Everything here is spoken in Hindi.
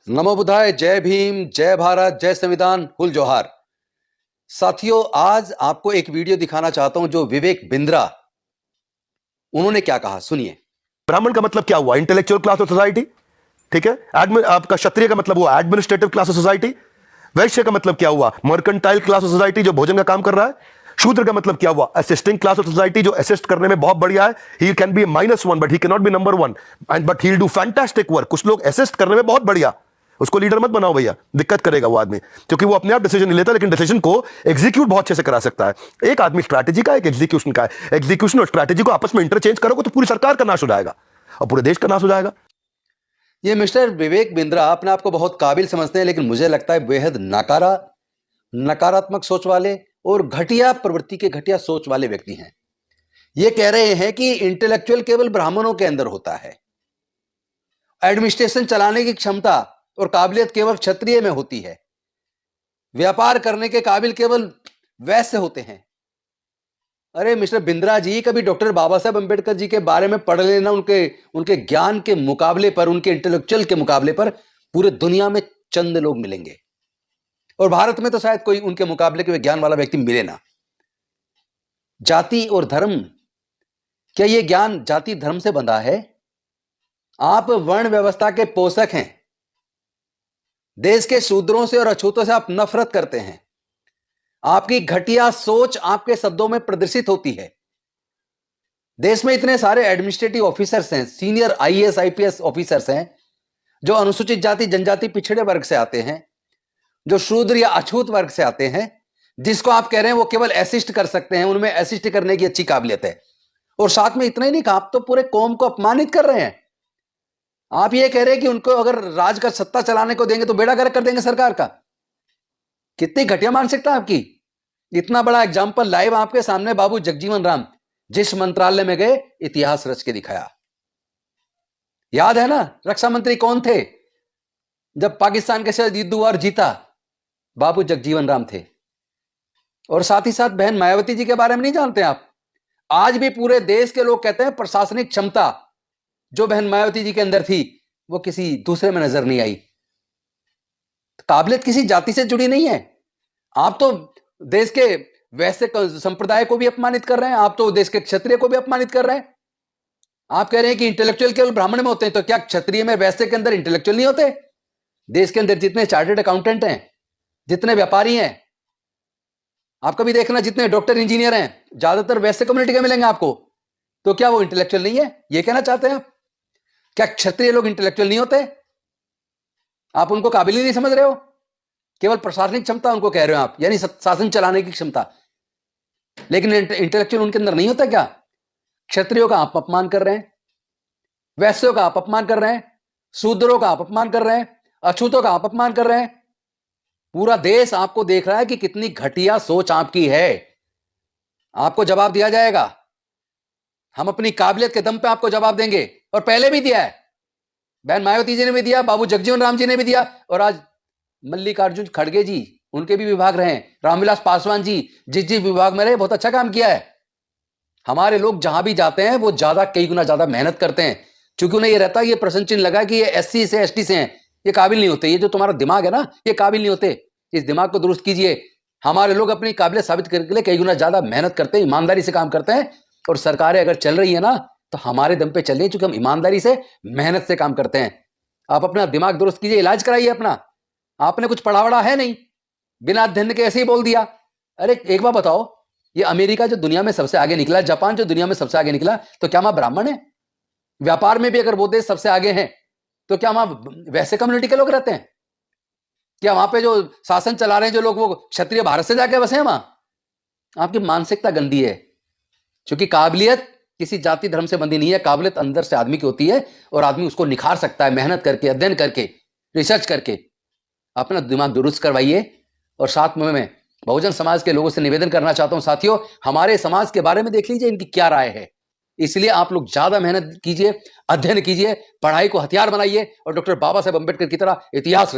नमो बुद्धाय। जय भीम, जय भारत, जय संविधान, हुल जोहार। साथियों, आज आपको एक वीडियो दिखाना चाहता हूं जो विवेक बिंद्रा, उन्होंने क्या कहा, सुनिए। ब्राह्मण का मतलब क्या हुआ? Intellectual class of society. ठीक है। आपका क्षत्रिय का मतलब हुआ एडमिनिस्ट्रेटिव क्लास ऑफ सोसाइटी। वैश्य का मतलब क्या हुआ? मर्केंटाइल क्लास ऑफ सोसाइटी, जो भोजन का काम कर रहा है। शूद्र का मतलब क्या हुआ? असिस्टिंग क्लास ऑफ सोसाइटी, जो असिस्ट करने में बहुत बढ़िया है। He can be -1 but he can not be number 1 and but he will do fantastic work. कुछ लोग असिस्ट करने में बहुत बढ़िया, उसको लीडर मत बनाओ भैया, दिक्कत करेगा वो आदमी, क्योंकि वो अपने आप डिसीजन नहीं लेता, लेकिन डिसीजन को एग्जीक्यूट बहुत अच्छे से करा सकता है। एक आदमी स्ट्रैटेजी का, एक एग्जीक्यूशन का है। एग्जीक्यूशन और स्ट्रैटेजी को आपस में इंटरचेंज करोगे तो पूरी सरकार का नाश हो जाएगा और पूरे देश का नाश हो जाएगा। ये मिस्टर विवेक बिंद्रा अपने आप को बहुत काबिल समझते हैं, लेकिन मुझे लगता है बेहद नकारात्मक सोच वाले और घटिया प्रवृत्ति के, घटिया सोच वाले व्यक्ति हैं। ये कह रहे हैं कि इंटेलेक्चुअल केवल ब्राह्मणों के अंदर होता है, एडमिनिस्ट्रेशन चलाने की क्षमता और काबिलियत केवल क्षत्रिय में होती है, व्यापार करने के काबिल केवल वैश्य होते हैं। अरे मिस्टर बिंद्रा जी, कभी डॉक्टर बाबा साहब अंबेडकर जी के बारे में पढ़ लेना। उनके ज्ञान के मुकाबले पर, उनके इंटेलेक्चुअल के मुकाबले पर पूरे दुनिया में चंद लोग मिलेंगे, और भारत में तो शायद कोई उनके मुकाबले के ज्ञान वाला व्यक्ति मिले ना। जाति और धर्म, क्या यह ज्ञान जाति धर्म से बंधा है? आप वर्ण व्यवस्था के पोषक हैं। देश के शूद्रों से और अछूतों से आप नफरत करते हैं। आपकी घटिया सोच आपके शब्दों में प्रदर्शित होती है। देश में इतने सारे एडमिनिस्ट्रेटिव ऑफिसर्स हैं, सीनियर आईएएस आईपीएस ऑफिसर्स हैं, जो अनुसूचित जाति जनजाति पिछड़े वर्ग से आते हैं, जो शूद्र या अछूत वर्ग से आते हैं, जिसको आप कह रहे हैं वो केवल असिस्ट कर सकते हैं, उनमें असिस्ट करने की अच्छी काबिलियत है। और साथ में इतना ही नहीं कहा, आप तो पूरे कौम को अपमानित कर रहे हैं। आप ये कह रहे हैं कि उनको अगर राज का सत्ता चलाने को देंगे तो बेड़ा गर्क कर देंगे सरकार का। कितनी घटिया मानसिकता आपकी। इतना बड़ा एग्जाम्पल लाइव आपके सामने बाबू जगजीवन राम, जिस मंत्रालय में गए इतिहास रच के दिखाया। याद है ना, रक्षा मंत्री कौन थे जब पाकिस्तान के साथ युद्ध हुआ और जीता? बाबू जगजीवन राम थे। और साथ ही साथ बहन मायावती जी के बारे में नहीं जानते आप? आज भी पूरे देश के लोग कहते हैं प्रशासनिक क्षमता जो बहन मायावती जी के अंदर थी वो किसी दूसरे में नजर नहीं आई। काबिलियत किसी जाति से जुड़ी नहीं है। आप तो देश के वैसे संप्रदाय को भी अपमानित कर रहे हैं, आप तो देश के क्षत्रिय को भी अपमानित कर रहे हैं। आप कह रहे हैं कि इंटेलेक्चुअल केवल ब्राह्मण में होते हैं, तो क्या क्षत्रिय में वैसे के अंदर इंटेलेक्चुअल नहीं होते? देश के अंदर जितने चार्टर्ड अकाउंटेंट हैं, जितने व्यापारी हैं, आप कभी देखना जितने डॉक्टर इंजीनियर हैं, ज्यादातर वैसे कम्युनिटी के मिलेंगे आपको। तो क्या वो इंटेलेक्चुअल नहीं है? ये कहना चाहते हैं आप? क्या क्षत्रिय लोग इंटेलेक्चुअल नहीं होते? आप उनको काबिल ही नहीं समझ रहे हो? केवल प्रशासनिक क्षमता उनको कह रहे हो आप, यानी शासन चलाने की क्षमता, लेकिन इंटेलेक्चुअल उनके अंदर नहीं होता क्या? क्षत्रियों का आप अपमान कर रहे हैं, वैश्यों का आप अपमान कर रहे हैं, शूद्रों का आप अपमान कर रहे हैं, अछूतों का आप अपमान कर रहे हैं। पूरा देश आपको देख रहा है कि कितनी घटिया सोच आपकी है। आपको जवाब दिया जाएगा। हम अपनी काबिलियत के दम पे आपको जवाब देंगे, और पहले भी दिया है। बहन मायावती जी ने भी दिया, बाबू जगजीवन राम जी ने भी दिया, और आज मल्लिकार्जुन खड़गे जी, उनके भी विभाग रहे, रामविलास पासवान जी जिस विभाग में रहे, बहुत अच्छा काम किया है। हमारे लोग जहां भी जाते हैं वो ज्यादा, कई गुना ज्यादा मेहनत करते हैं, क्योंकि उन्हें ये रहता है, ये प्रश्न चिन्ह लगा कि ये एससी से एसटी से हैं, ये काबिल नहीं होते। ये जो तुम्हारा दिमाग है ना, ये काबिल नहीं होते। इस दिमाग को दुरुस्त कीजिए। हमारे लोग अपनी काबिलियत साबित करने के लिए कई गुना ज्यादा मेहनत करते हैं, ईमानदारी से काम करते हैं, और सरकारें अगर चल रही है ना तो हमारे दम पे चल रही है, क्योंकि हम ईमानदारी से, मेहनत से काम करते हैं। आप अपना दिमाग दुरुस्त कीजिए, इलाज कराइए अपना। आपने कुछ पढ़ा वढ़ा है नहीं, बिना अध्ययन के ऐसे ही बोल दिया। अरे एक बात बताओ, ये अमेरिका जो दुनिया में सबसे आगे निकला, जापान जो दुनिया में सबसे आगे निकला, तो क्या वहां ब्राह्मण है? व्यापार में भी अगर वो देश सबसे आगे हैं, तो क्या वहां वैसे कम्युनिटी के लोग रहते हैं? क्या वहां पे जो शासन चला रहे हैं जो लोग, वो क्षत्रिय भारत से जाके बसे हैं वहां? आपकी मानसिकता गंदी है, क्योंकि काबिलियत किसी जाति धर्म से बंधी नहीं है। काबिलियत अंदर से आदमी की होती है, और आदमी उसको निखार सकता है मेहनत करके, अध्ययन करके, रिसर्च करके। अपना दिमाग दुरुस्त करवाइए। और साथ में मैं बहुजन समाज के लोगों से निवेदन करना चाहता हूं, साथियों, हमारे समाज के बारे में देख लीजिए इनकी क्या राय है। इसलिए आप लोग ज्यादा मेहनत कीजिए, अध्ययन कीजिए, पढ़ाई को हथियार बनाइए, और डॉक्टर बाबा साहेब अंबेडकर की तरह इतिहास